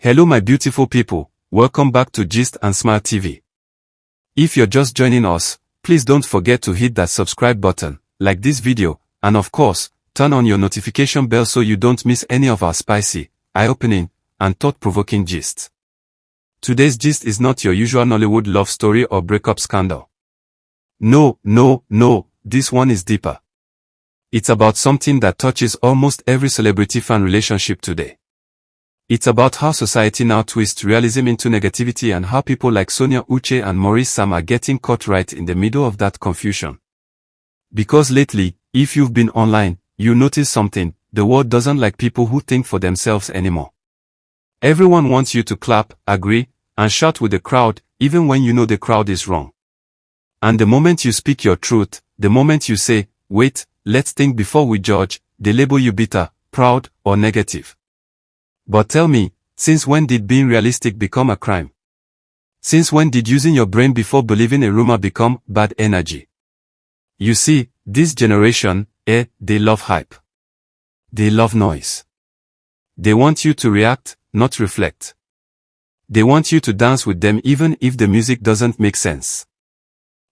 Hello my beautiful people, welcome back to Gist and Smile TV. If you're just joining us, please don't forget to hit that subscribe button, like this video, and of course, turn on your notification bell so you don't miss any of our spicy, eye-opening, and thought-provoking gists. Today's gist is not your usual Nollywood love story or breakup scandal. No, this one is deeper. It's about something that touches almost every celebrity-fan relationship today. It's about how society now twists realism into negativity and how people like Sonia, Uche and Maurice Sam are getting caught right in the middle of that confusion. Because lately, if you've been online, you notice something: the world doesn't like people who think for themselves anymore. Everyone wants you to clap, agree, and shout with the crowd, even when you know the crowd is wrong. And the moment you speak your truth, the moment you say, wait, let's think before we judge, they label you bitter, proud, or negative. But tell me, since when did being realistic become a crime? Since when did using your brain before believing a rumor become bad energy? You see, this generation, they love hype. They love noise. They want you to react, not reflect. They want you to dance with them even if the music doesn't make sense.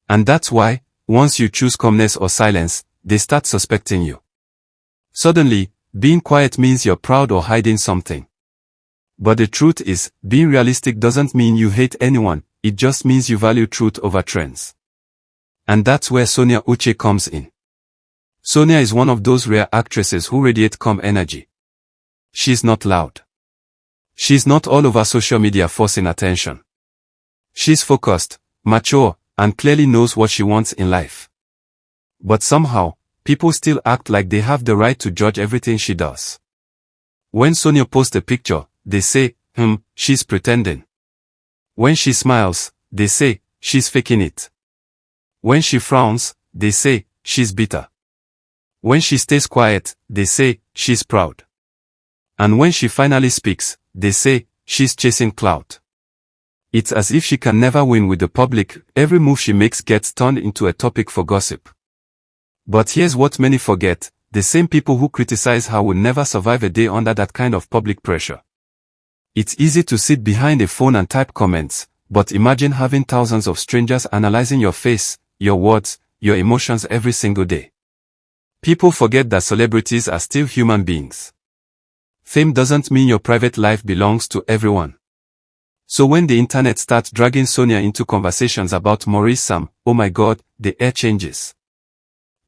And that's why, once you choose calmness or silence, they start suspecting you. Suddenly, being quiet means you're proud or hiding something. But the truth is, being realistic doesn't mean you hate anyone, it just means you value truth over trends. And that's where Sonia Uche comes in. Sonia is one of those rare actresses who radiate calm energy. She's not loud. She's not all over social media forcing attention. She's focused, mature, and clearly knows what she wants in life. But somehow, people still act like they have the right to judge everything she does. When Sonia posts a picture, they say, she's pretending. When she smiles, they say, she's faking it. When she frowns, they say, she's bitter. When she stays quiet, they say, she's proud. And when she finally speaks, they say, she's chasing clout. It's as if she can never win with the public. Every move she makes gets turned into a topic for gossip. But here's what many forget: the same people who criticize her will never survive a day under that kind of public pressure. It's easy to sit behind a phone and type comments, but imagine having thousands of strangers analyzing your face, your words, your emotions every single day. People forget that celebrities are still human beings. Fame doesn't mean your private life belongs to everyone. So when the internet starts dragging Sonia into conversations about Maurice Sam, oh my God, the air changes.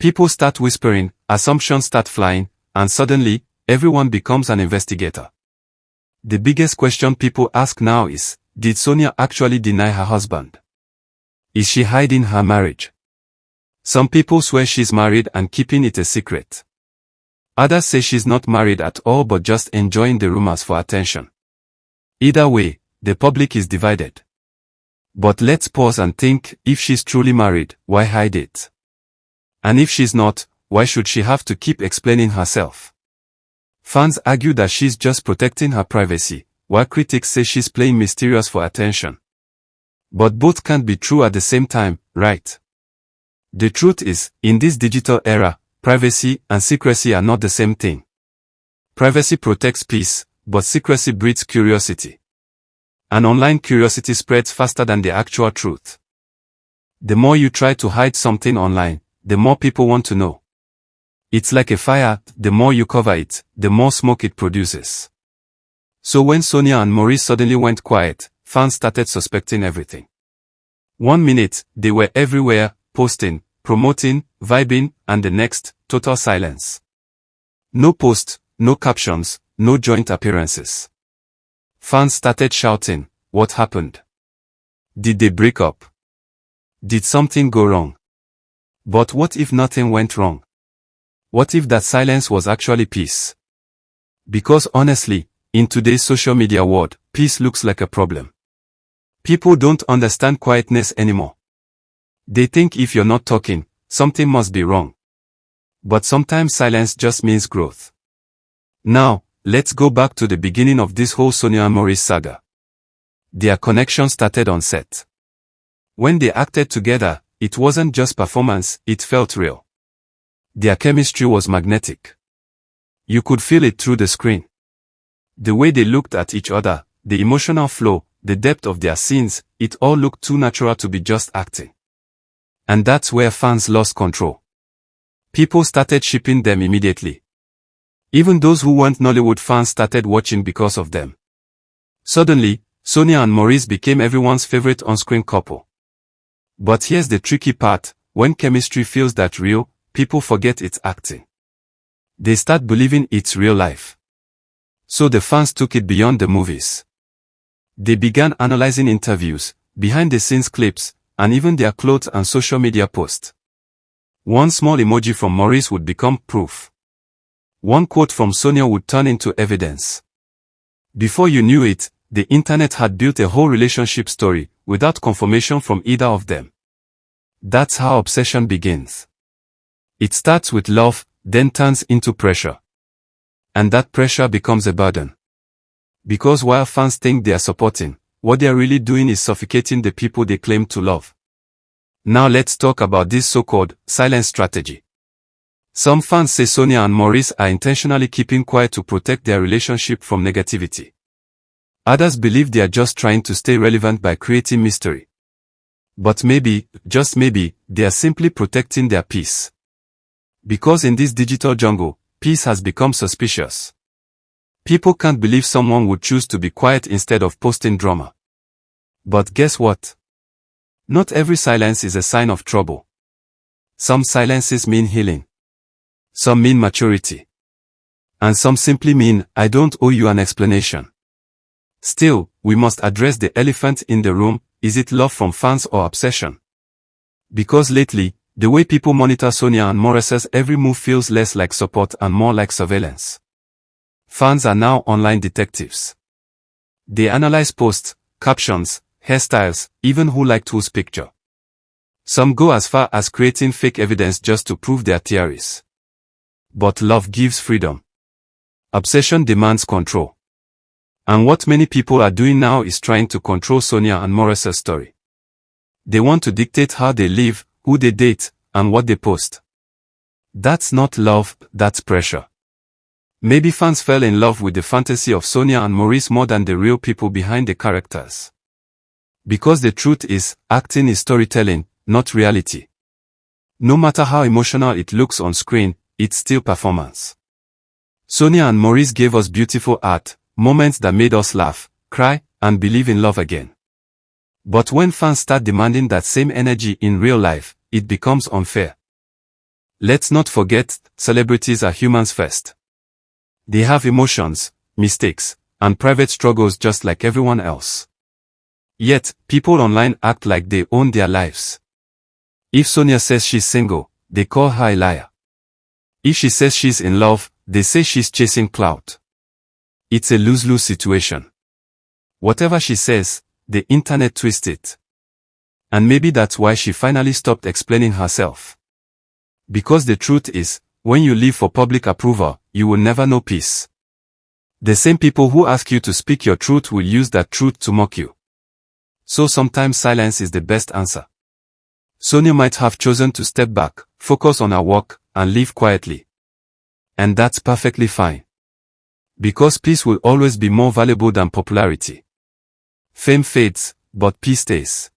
People start whispering, assumptions start flying, and suddenly, everyone becomes an investigator. The biggest question people ask now is, did Sonia actually deny her husband? Is she hiding her marriage? Some people swear she's married and keeping it a secret. Others say she's not married at all but just enjoying the rumors for attention. Either way, the public is divided. But let's pause and think: if she's truly married, why hide it? And if she's not, why should she have to keep explaining herself? Fans argue that she's just protecting her privacy, while critics say she's playing mysterious for attention. But both can't be true at the same time, right? The truth is, in this digital era, privacy and secrecy are not the same thing. Privacy protects peace, but secrecy breeds curiosity. And online curiosity spreads faster than the actual truth. The more you try to hide something online, the more people want to know. It's like a fire: the more you cover it, the more smoke it produces. So when Sonia and Maurice suddenly went quiet, fans started suspecting everything. 1 minute, they were everywhere, posting, promoting, vibing, and the next, total silence. No post, no captions, no joint appearances. Fans started shouting, what happened? Did they break up? Did something go wrong? But what if nothing went wrong? What if that silence was actually peace? Because honestly, in today's social media world, peace looks like a problem. People don't understand quietness anymore. They think if you're not talking, something must be wrong. But sometimes silence just means growth. Now, let's go back to the beginning of this whole Sonia and Maurice saga. Their connection started on set. When they acted together, it wasn't just performance, it felt real. Their chemistry was magnetic. You could feel it through the screen. The way they looked at each other, the emotional flow, the depth of their scenes, it all looked too natural to be just acting. And that's where fans lost control. People started shipping them immediately. Even those who weren't Nollywood fans started watching because of them. Suddenly, Sonia and Maurice became everyone's favorite on-screen couple. But here's the tricky part: when chemistry feels that real, people forget it's acting. They start believing it's real life. So the fans took it beyond the movies. They began analyzing interviews, behind-the-scenes clips, and even their clothes and social media posts. One small emoji from Maurice would become proof. One quote from Sonia would turn into evidence. Before you knew it, the internet had built a whole relationship story, without confirmation from either of them. That's how obsession begins. It starts with love, then turns into pressure. And that pressure becomes a burden. Because while fans think they are supporting, what they are really doing is suffocating the people they claim to love. Now let's talk about this so-called silent strategy. Some fans say Sonia and Maurice are intentionally keeping quiet to protect their relationship from negativity. Others believe they are just trying to stay relevant by creating mystery. But maybe, just maybe, they are simply protecting their peace. Because in this digital jungle, peace has become suspicious. People can't believe someone would choose to be quiet instead of posting drama. But guess what? Not every silence is a sign of trouble. Some silences mean healing. Some mean maturity. And some simply mean, I don't owe you an explanation. Still, we must address the elephant in the room: is it love from fans or obsession? Because lately, the way people monitor Sonia and Maurice's every move feels less like support and more like surveillance. Fans are now online detectives. They analyze posts, captions, hairstyles, even who liked whose picture. Some go as far as creating fake evidence just to prove their theories. But love gives freedom. Obsession demands control. And what many people are doing now is trying to control Sonia and Maurice's story. They want to dictate how they live, who they date, and what they post. That's not love, that's pressure. Maybe fans fell in love with the fantasy of Sonia and Maurice more than the real people behind the characters. Because the truth is, acting is storytelling, not reality. No matter how emotional it looks on screen, it's still performance. Sonia and Maurice gave us beautiful art, moments that made us laugh, cry, and believe in love again. But when fans start demanding that same energy in real life, it becomes unfair. Let's not forget, celebrities are humans first. They have emotions, mistakes, and private struggles just like everyone else. Yet, people online act like they own their lives. If Sonia says she's single, they call her a liar. If she says she's in love, they say she's chasing clout. It's a lose-lose situation. Whatever she says, the internet twists it. And maybe that's why she finally stopped explaining herself. Because the truth is, when you live for public approval, you will never know peace. The same people who ask you to speak your truth will use that truth to mock you. So sometimes silence is the best answer. Sonia might have chosen to step back, focus on her work, and live quietly. And that's perfectly fine. Because peace will always be more valuable than popularity. Fame fades, but peace stays.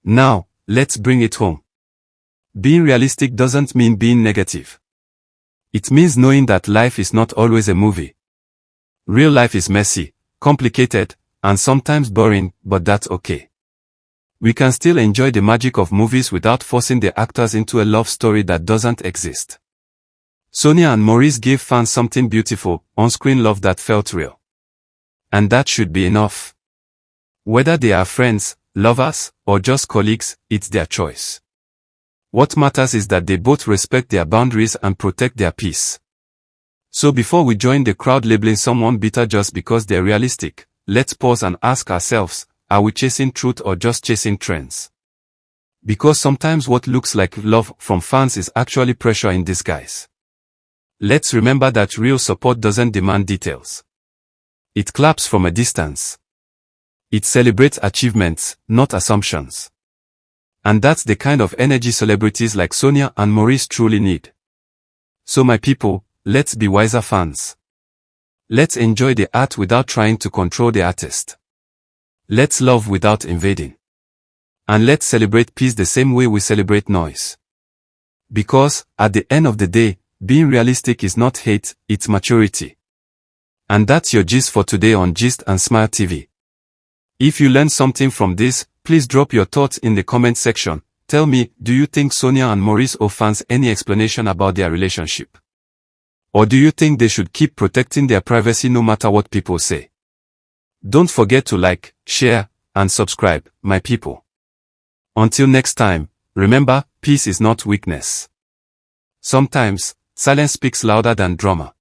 Now, let's bring it home. Being realistic doesn't mean being negative. It means knowing that life is not always a movie. Real life is messy, complicated, and sometimes boring, but that's okay. We can still enjoy the magic of movies without forcing the actors into a love story that doesn't exist. Sonia and Maurice gave fans something beautiful, on-screen love that felt real. And that should be enough. Whether they are friends, lovers, or just colleagues, it's their choice. What matters is that they both respect their boundaries and protect their peace. So before we join the crowd labeling someone bitter just because they're realistic, let's pause and ask ourselves, are we chasing truth or just chasing trends? Because sometimes what looks like love from fans is actually pressure in disguise. Let's remember that real support doesn't demand details. It claps from a distance. It celebrates achievements, not assumptions. And that's the kind of energy celebrities like Sonia and Maurice truly need. So my people, let's be wiser fans. Let's enjoy the art without trying to control the artist. Let's love without invading. And let's celebrate peace the same way we celebrate noise. Because, at the end of the day, being realistic is not hate, it's maturity. And that's your gist for today on Gist and Smile TV. If you learned something from this, please drop your thoughts in the comment section. Tell me, do you think Sonia and Maurice owe fans any explanation about their relationship? Or do you think they should keep protecting their privacy no matter what people say? Don't forget to like, share, and subscribe, my people. Until next time, remember, peace is not weakness. Sometimes, silence speaks louder than drama.